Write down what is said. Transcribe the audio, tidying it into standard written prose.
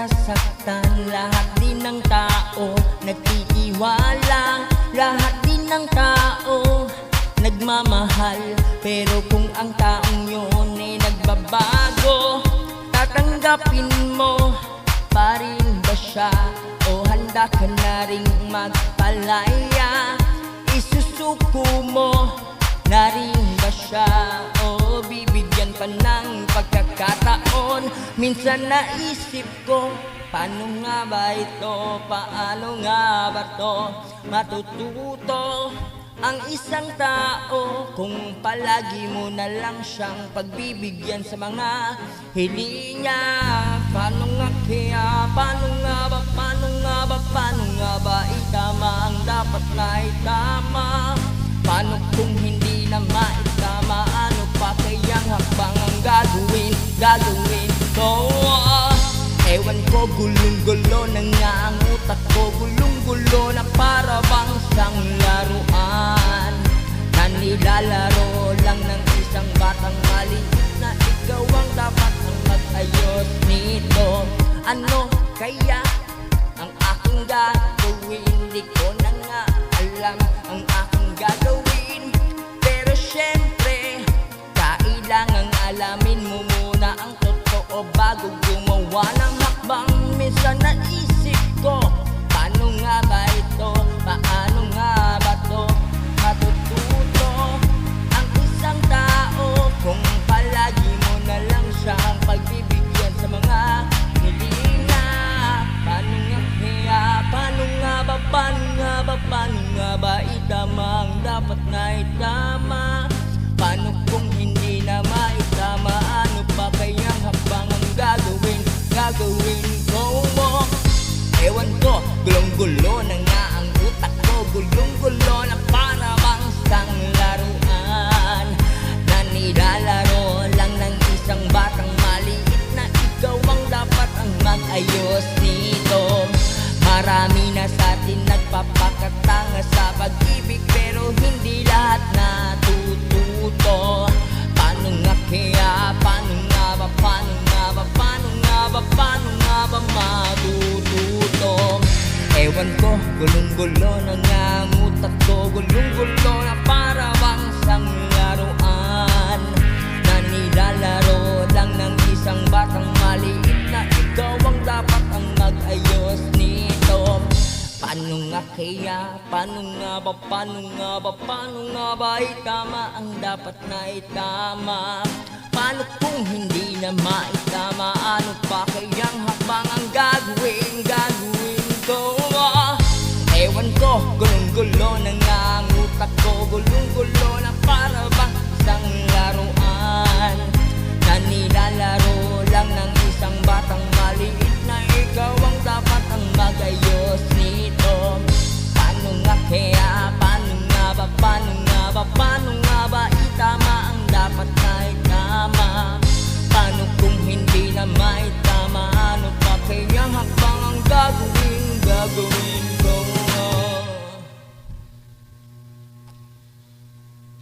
nasasaktan. Lahat din ng tao nagtitiwala, lahat din ng tao nagmamahal. Pero kung ang taong yun ay nagbabago, tatanggapin mo pa rin ba siya? O handa ka na ring magpalaya? Isusuko mo na rin ba siya? O bibigyan pa ng pagkakataon? Minsan naisip ko, paano nga ba ito? Paano nga ba to matututo ang isang tao kung palagi mo na lang siyang pagbibigyan sa mga hiling niya? Paano nga kaya? Paano nga ba? Paano nga ba? Paano nga ba itama ang dapat na itama? Paano kung hindi na maitama? Ano pa kayang hakbang ang gagawin ko? Ewan ko, gulong-gulo na nga ang utak ko. Gulong-gulo na para bang isang laruan na nilalaro lang ng isang batang maliit na ikaw ang dapat ang mag-ayos nito. Ano kaya ang aking gagawin? Di ko na nga alam ang aking gagawin. Pero syempre, kailangang alamin mo muna ang totoo bago gumawa ng hakbang. Minsan naisip ko, paano nga ba ito? Paano nga ba to matututo ang isang tao kung palagi mo na lang siyang pagbibigyan sa mga hilinga? Paano nga kaya? Paano nga ba? Paano nga ba? Paano nga ba itama ang dapat na itama? Paano kung hindi na maitama? Ano pa kayang hakbang ang gagawin ko mo? Ewan ko, gulong-gulo na nga ang utak ko. Gulong-gulo na para bang isang laruan na nilalaro lang ng isang batang maliit na ikaw ang dapat ang mag-ayos nito. Marami na sa atin nagpapakatanga sa pag-ibig, pero hindi lahat natututo. Paano nga kaya? Paano nga ba? Paano nga ba? Paano nga ba? Paano nga ba matututo? Ewan ko, gulong-gulo na nga ang utak ko. Gulong-gulo na para bang isang laruan na nilalaro lang ng isang batang maliit na ikaw ang dapat ang mag-ayos nito. Paano nga kaya? Paano nga ba? Paano nga ba? Paano nga ba itama ang dapat na itama? Paano kung hindi na maitama? Ano pa kayang hakbang ang